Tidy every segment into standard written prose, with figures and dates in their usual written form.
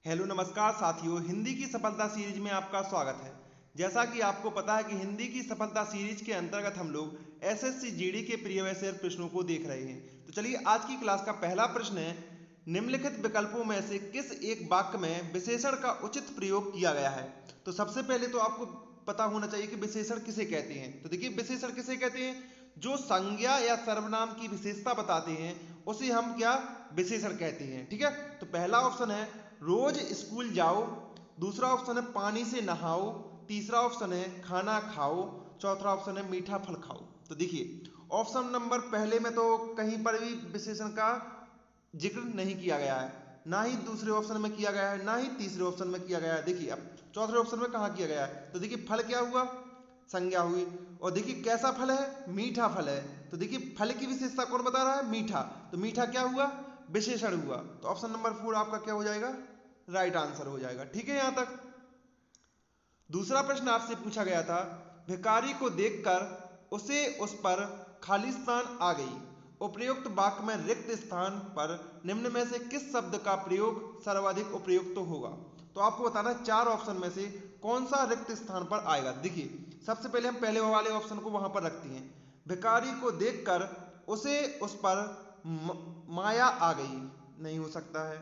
Hello नमस्कार साथियों, हिंदी की सफलता सीरीज में आपका स्वागत है। जैसा कि आपको पता है कि हिंदी की सफलता सीरीज के अंतर्गत हम लोग एसएससी जीडी के प्रीवियस ईयर प्रश्नों को देख रहे हैं। तो चलिए आज की क्लास का पहला प्रश्न है, निम्नलिखित विकल्पों में से किस एक वाक्य में विशेषण का उचित प्रयोग किया गया है। तो सबसे पहले तो आपको पता होना चाहिए कि विशेषण किसे कहते हैं। तो देखिए विशेषण किसे कहते हैं, जो संज्ञा या सर्वनाम की विशेषता बताते हैं उसे हम क्या विशेषण कहते हैं। ठीक है, तो पहला ऑप्शन है रोज स्कूल जाओ, दूसरा ऑप्शन है पानी से नहाओ, तीसरा ऑप्शन है खाना खाओ, चौथा ऑप्शन है मीठा फल खाओ। तो देखिए ऑप्शन नंबर पहले में तो कहीं पर भी विशेषण का जिक्र नहीं किया गया है, ना ही दूसरे ऑप्शन में किया गया है, ना ही तीसरे ऑप्शन में किया गया है। देखिए अब चौथे ऑप्शन में कहाँ किया गया है, तो देखिए फल क्या हुआ, संज्ञा हुई। और देखिए कैसा फल है, मीठा फल है। तो देखिए फल की विशेषता कौन बता रहा है, मीठा। तो मीठा क्या हुआ, विशेषण हुआ। तो ऑप्शन नंबर 4 आपका क्या हो जाएगा, राइट आंसर हो जाएगा। ठीक है, यहां तक। दूसरा प्रश्न आपसे पूछा गया था, भिखारी को देखकर उसे उस पर खालिस्तान आ गई। उपयुक्त वाक्य में रिक्त स्थान पर निम्न में से किस शब्द का प्रयोग सर्वाधिक उपयुक्त होगा। तो आपको बताना है चार ऑप्शन में से कौन सा रिक्त स्थान पर आएगा। देखिए सबसे पहले हम पहले वाले ऑप्शन को वहां पर रखते हैं, भिखारी को देखकर उसे उस पर माया आ गई, नहीं हो सकता है।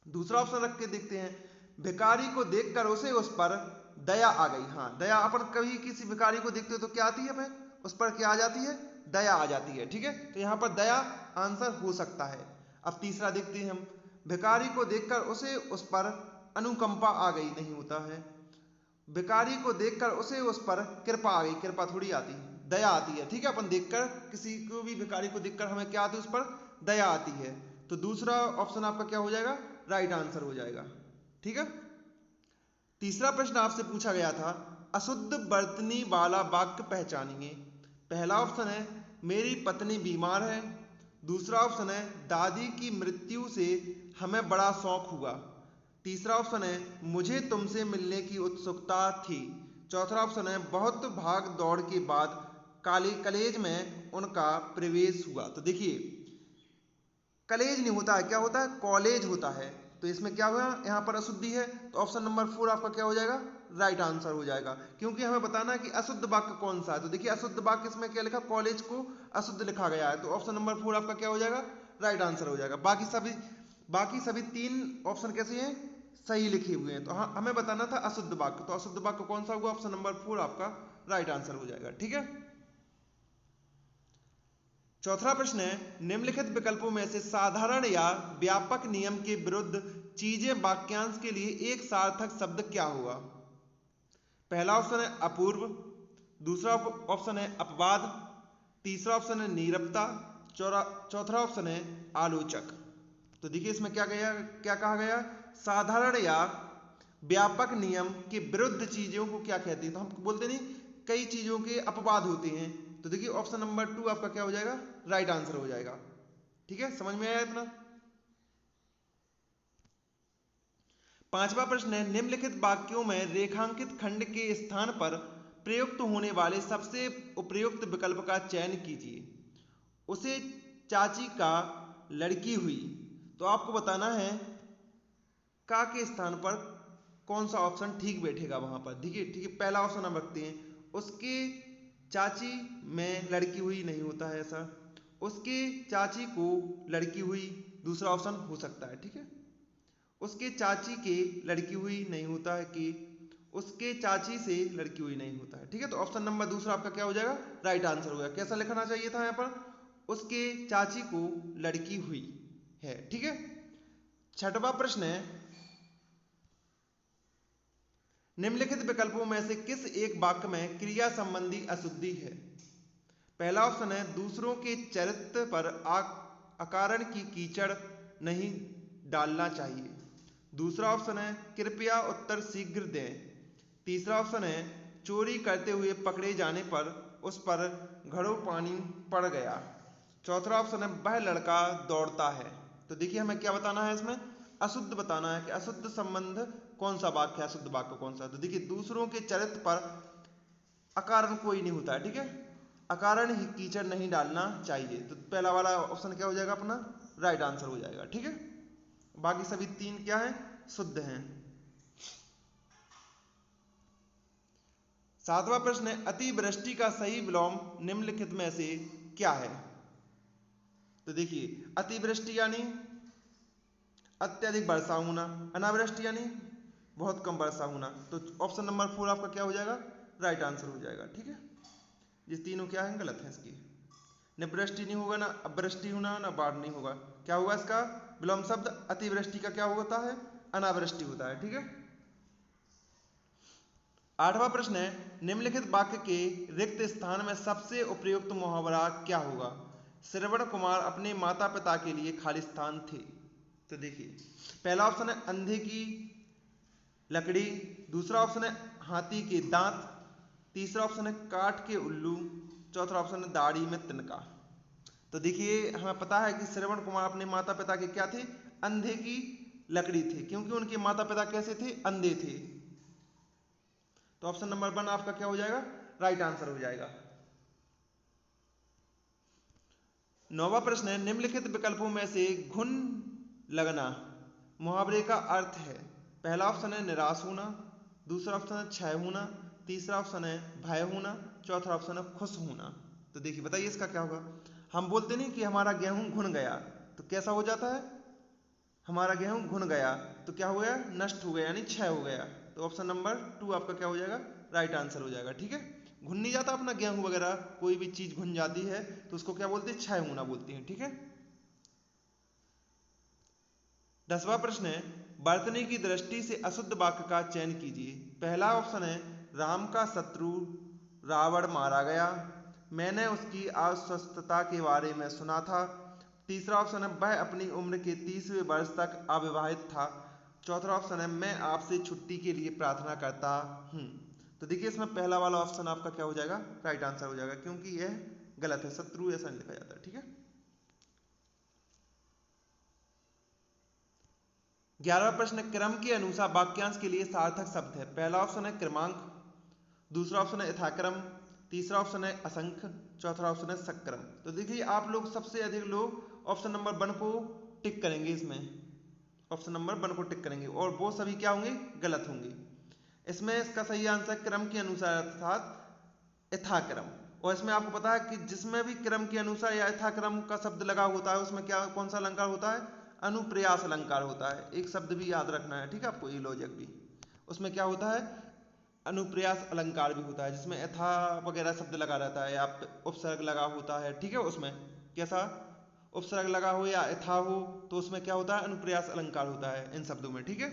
दूसरा ऑप्शन रख के देखते हैं, भिखारी को देखकर उसे उस पर दया आ गई। हाँ, दया अपन कभी किसी भिखारी को देखते हो तो क्या आती है, हमें उस पर क्या आ जाती है, दया आ जाती है। ठीक है, तो यहां पर दया आंसर हो सकता है। अब तीसरा देखते हैं हम, भिखारी को देखकर उसे उस पर अनुकंपा आ गई, नहीं होता है। भिखारी को देखकर उसे उस पर कृपा आ गई, कृपा थोड़ी आती है, दया आती है। ठीक है, अपन देखकर किसी को भी भिखारी को देखकर हमें क्या आती है, उस पर दया आती है। तो दूसरा ऑप्शन आपका क्या हो जाएगा, राइट आंसर हो जाएगा। ठीक है, तीसरा प्रश्न आपसे पूछा गया था, अशुद्ध बर्तनी वाला वाक्य पहचानिए। पहला ऑप्शन है मेरी पत्नी बीमार है, दूसरा ऑप्शन है दादी की मृत्यु से हमें बड़ा शौक हुआ, तीसरा ऑप्शन है मुझे तुमसे मिलने की उत्सुकता थी, चौथा ऑप्शन है बहुत भाग दौड़ के बाद कॉलेज में उनका प्रवेश हुआ। तो देखिए कॉलेज नहीं होता है, क्या होता है, कॉलेज होता है। तो इसमें क्या हुआ, यहाँ पर अशुद्धि है। तो ऑप्शन नंबर 4 आपका क्या हो जाएगा, राइट आंसर हो जाएगा, क्योंकि हमें बताना है कि अशुद्ध वाक्य कौन सा है। तो देखिए अशुद्ध वाक्य इसमें क्या लिखा, कॉलेज को अशुद्ध लिखा गया है। तो ऑप्शन नंबर 4 आपका क्या हो जाएगा, राइट आंसर हो जाएगा। बाकी सभी तीन ऑप्शन कैसे हैं, सही लिखे हुए हैं। तो हाँ, हमें बताना था अशुद्ध वाक्य, तो अशुद्ध वाक्य कौन सा होगा, ऑप्शन नंबर 4 आपका राइट आंसर हो जाएगा। ठीक है, चौथा प्रश्न है, निम्नलिखित विकल्पों में से साधारण या व्यापक नियम के विरुद्ध चीजें वाक्यांश के लिए एक सार्थक शब्द क्या होगा। पहला ऑप्शन है अपूर्व, दूसरा ऑप्शन है अपवाद, तीसरा ऑप्शन है नीरवता, चौथा ऑप्शन है आलोचक। तो देखिए इसमें क्या कहा गया, साधारण या व्यापक नियम के विरुद्ध चीजों को क्या कहते हैं। तो हम बोलते नहीं कई चीजों के अपवाद होते हैं। तो देखिए ऑप्शन नंबर 2 आपका क्या हो जाएगा, राइट आंसर हो जाएगा। ठीक है, समझ में आया इतना। पांचवा प्रश्न है, निम्नलिखित वाक्यों में रेखांकित खंड के स्थान पर प्रयुक्त होने वाले सबसे उपयुक्त विकल्प का चयन कीजिए। उसे चाची का लड़की हुई। तो आपको बताना है का के स्थान पर कौन सा ऑप्शन ठीक बैठेगा वहां पर। देखिए ठीक है, पहला ऑप्शन हम रखते हैं, उसके चाची में लड़की हुई, नहीं होता है ऐसा। उसके चाची को लड़की हुई, दूसरा ऑप्शन हो सकता है। ठीक है, उसके चाची के लड़की हुई, नहीं होता है कि उसके चाची से लड़की हुई, नहीं होता है। ठीक है, तो ऑप्शन नंबर दूसरा आपका क्या हो जाएगा, राइट आंसर हो गया। कैसा लिखना चाहिए था यहाँ पर, उसके चाची को लड़की हुई है। ठीक है, छठवां प्रश्न है, निम्नलिखित विकल्पों में से किस एक वाक्य में क्रिया संबंधी अशुद्धि है। पहला ऑप्शन है दूसरों के चरित्र पर अकारण की कीचड़ नहीं डालना चाहिए, दूसरा ऑप्शन है कृपया उत्तर शीघ्र दें, तीसरा ऑप्शन है चोरी करते हुए पकड़े जाने पर उस पर घड़ों पानी पड़ गया, चौथा ऑप्शन है वह लड़का दौड़ता है। तो देखिए हमें क्या बताना है, इसमें अशुद्ध बताना है कि अशुद्ध संबंध कौन सा वाक्य है, अशुद्ध वाक्य कौन सा है। तो देखिए दूसरों के चरित्र पर अकारण कोई नहीं होता है। ठीक है, अकारण ही कीचड़ नहीं डालना चाहिए। तो पहला वाला ऑप्शन क्या हो जाएगा अपना, राइट आंसर हो जाएगा। ठीक है, बाकी सभी 3 क्या हैं, शुद्ध हैं। 7वां प्रश्न है अतिवृष्टि का सही विलोम निम्नलिखित में से क्या है। तो देखिए अतिवृष्टि यानी अत्यधिक वर्षा होना, अनावृष्टि यानी बहुत कम वर्षा होना। तो ऑप्शन नंबर 4 आपका क्या हो जाएगा, राइट आंसर हो जाएगा। ठीक है, ये तीनों क्या है, गलत है इसकी। न वृष्टि नहीं होगा, ना अवृष्टि होना, ना बाढ़ नहीं होगा। क्या होगा इसका विलोम शब्द, अतिवृष्टि का क्या होता है, अनावृष्टि होता है। ठीक है। 8वां प्रश्न है निम्नलिखित वाक्य के रिक्त स्थान में सबसे उपयुक्त मुहावरा क्या होगा। श्रवण कुमार अपने माता पिता के लिए खाली स्थान थे। तो देखिए पहला ऑप्शन है अंधे की लकड़ी, दूसरा ऑप्शन है हाथी के दांत, तीसरा ऑप्शन है काठ के उल्लू, चौथा ऑप्शन है दाढ़ी में तिनका। तो देखिए हमें पता है कि श्रवण कुमार अपने माता पिता के क्या थे, अंधे की लकड़ी थे, क्योंकि उनके माता पिता कैसे थे, अंधे थे। तो ऑप्शन नंबर 1 आपका क्या हो जाएगा, राइट आंसर हो जाएगा। 9वां प्रश्न है निम्नलिखित विकल्पों में से घुन लगना मुहावरे का अर्थ है। पहला ऑप्शन है निराश होना, दूसरा ऑप्शन है क्षय होना, तीसरा ऑप्शन है भय होना, चौथा ऑप्शन है खुश होना। तो देखिए बताइए इसका क्या होगा। हम बोलते नहीं कि हमारा गेहूं घुन गया, तो कैसा हो जाता है, हमारा गेहूं घुन गया तो क्या हो गया, नष्ट हो गया यानी क्षय हो गया। तो ऑप्शन नंबर 2 आपका क्या हो जाएगा, राइट आंसर हो जाएगा। ठीक है, घुन नहीं जाता अपना गेहूं वगैरह, कोई भी चीज घुन जाती है तो उसको क्या बोलते हैं, क्षय होना बोलते हैं। ठीक है। 10वां प्रश्न है वर्तनी की दृष्टि से अशुद्ध वाक्य का चयन कीजिए। पहला ऑप्शन है राम का शत्रु रावण मारा गया, मैंने उसकी अस्वस्थता के बारे में सुना था। तीसरा ऑप्शन है वह अपनी उम्र के 30वें वर्ष तक अविवाहित था। चौथा ऑप्शन है मैं आपसे छुट्टी के लिए प्रार्थना करता हूँ। तो देखिए इसमें पहला वाला ऑप्शन आपका क्या हो जाएगा, राइट आंसर हो जाएगा, क्योंकि यह गलत है, शत्रु ऐसा नहीं लिखा जाता। ठीक है। 11वां प्रश्न क्रम के अनुसार वाक्यांश के लिए सार्थक शब्द है। पहला ऑप्शन है क्रमांक, दूसरा ऑप्शन है यथाक्रम, तीसरा ऑप्शन है असंख्य, चौथा ऑप्शन है सक्रम। तो देखिए आप लोग सबसे अधिक लोग ऑप्शन नंबर 1 को टिक करेंगे, इसमें ऑप्शन नंबर 1 को टिक करेंगे और वो सभी क्या होंगे, गलत होंगे। इसमें इसका सही आंसर क्रम के अनुसार अर्थात यथाक्रम। और इसमें आपको पता है कि जिसमें भी क्रम के अनुसार या यथाक्रम का शब्द लगा होता है उसमें क्या कौन सा अलंकार होता है, अनुप्रयास अलंकार होता है। एक शब्द भी याद रखना है, ठीक है, आपको ये लॉजिक भी, उसमें क्या होता है, अनुप्रयास अलंकार भी होता है, जिसमें यथा वगैरह शब्द लगा रहता है या उपसर्ग लगा होता है। ठीक है, उसमें कैसा उपसर्ग लगा हो या यथा हो तो उसमें क्या होता है, अनुप्रयास अलंकार होता है इन शब्दों में। ठीक है,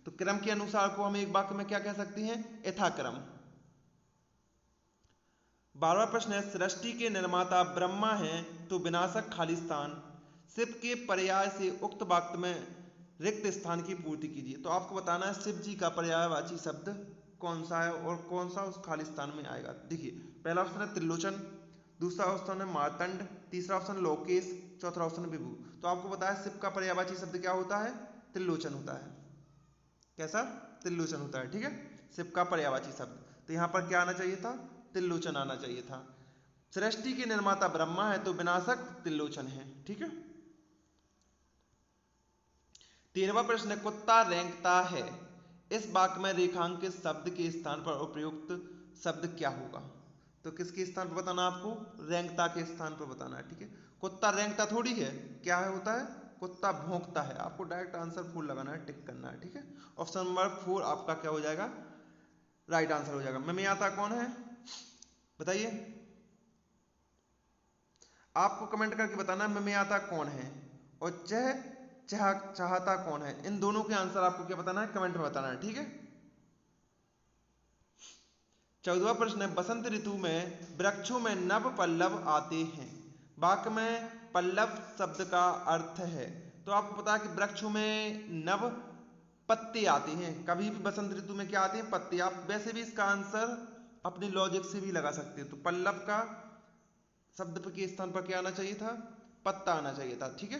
तो क्रम के अनुसार को हम एक वाक्य में क्या कह सकते हैं, यथाक्रम। 12वां प्रश्न है सृष्टि के निर्माता ब्रह्मा हैं तो विनाशक खाली स्थान, शिव के पर्याय से उक्त वाक्य में रिक्त स्थान की पूर्ति कीजिए। तो आपको बताना है शिव जी का पर्यायवाची शब्द कौन सा है और कौन सा उस खाली स्थान में आएगा। देखिए पहला ऑप्शन है त्रिलोचन, दूसरा ऑप्शन है मार्तंड, तीसरा ऑप्शन लोकेश, चौथा ऑप्शन विभु। तो आपको बताया शिव का पर्यायवाची शब्द क्या होता है, त्रिलोचन होता है। कैसा, त्रिलोचन होता है। ठीक है, शिव का पर्यायवाची शब्द, तो यहां पर क्या आना चाहिए था, त्रिलोचन आना चाहिए था। सृष्टि के निर्माता ब्रह्मा है तो विनाशक त्रिलोचन है। ठीक है। 13वां प्रश्न कुत्ता रेंगता है, इस वाक्य में रेखांकित शब्द के स्थान पर उपयुक्त शब्द क्या होगा। तो किसके स्थान पर बताना, आपको रेंगता के स्थान पर बताना है। ठीक है, कुत्ता रेंगता थोड़ी है, क्या है होता है, कुत्ता भौंकता है। आपको डायरेक्ट आंसर 4 लगाना है, टिक करना है। ठीक है, ऑप्शन नंबर 4 आपका क्या हो जाएगा, राइट आंसर हो जाएगा। ममियाता कौन है बताइए, आपको कमेंट करके बताना ममियाता कौन है और चाहता कौन है। इन दोनों के आंसर आपको क्या बताना है, कमेंट में बताना है। ठीक है। 14वां प्रश्न है बसंत ऋतु में वृक्षों में नव पल्लव आते हैं, वाक्य में पल्लव शब्द का अर्थ है। तो आपको पता है कि वृक्षों में नव पत्ते आते हैं, कभी भी बसंत ऋतु में क्या आते हैं, पत्ते। आप वैसे भी इसका आंसर अपने लॉजिक से भी लगा सकते हो। तो पल्लव का शब्द के स्थान पर क्या आना चाहिए था, पत्ता आना चाहिए था। ठीक है,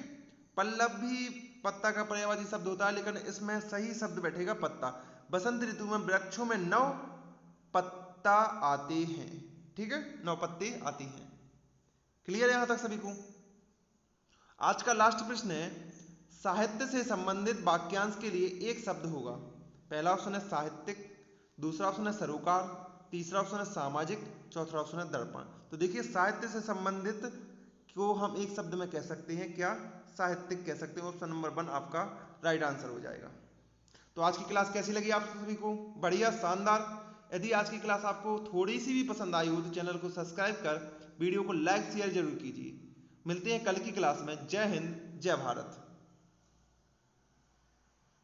पल्लव भी पत्ता का पर्यायवाची शब्द होता है, लेकिन इसमें सही शब्द बैठेगा पत्ता। बसंत ऋतु में वृक्षों में 9 पत्ता आते हैं। ठीक है, 9 पत्ते आते हैं। क्लियर है यहां तक सभी को। आज का लास्ट प्रश्न है साहित्य से संबंधित वाक्यांश के लिए एक शब्द होगा। पहला ऑप्शन है साहित्यिक, दूसरा ऑप्शन है सरोकार, तीसरा ऑप्शन है सामाजिक, चौथा ऑप्शन है दर्पण। तो देखिए साहित्य से संबंधित को हम एक शब्द में कह सकते हैं क्या, साहित्यिक कह सकते हैं। ऑप्शन नंबर 1 आपका राइट आंसर हो जाएगा। तो आज की क्लास कैसी लगी आप सभी को? बढ़िया, शानदार। यदि आज की क्लास आपको थोड़ी सी भी पसंद आई हो तो चैनल को सब्सक्राइब कर वीडियो को लाइक शेयर जरूर कीजिए। मिलते हैं कल की क्लास में। जय हिंद, जय भारत।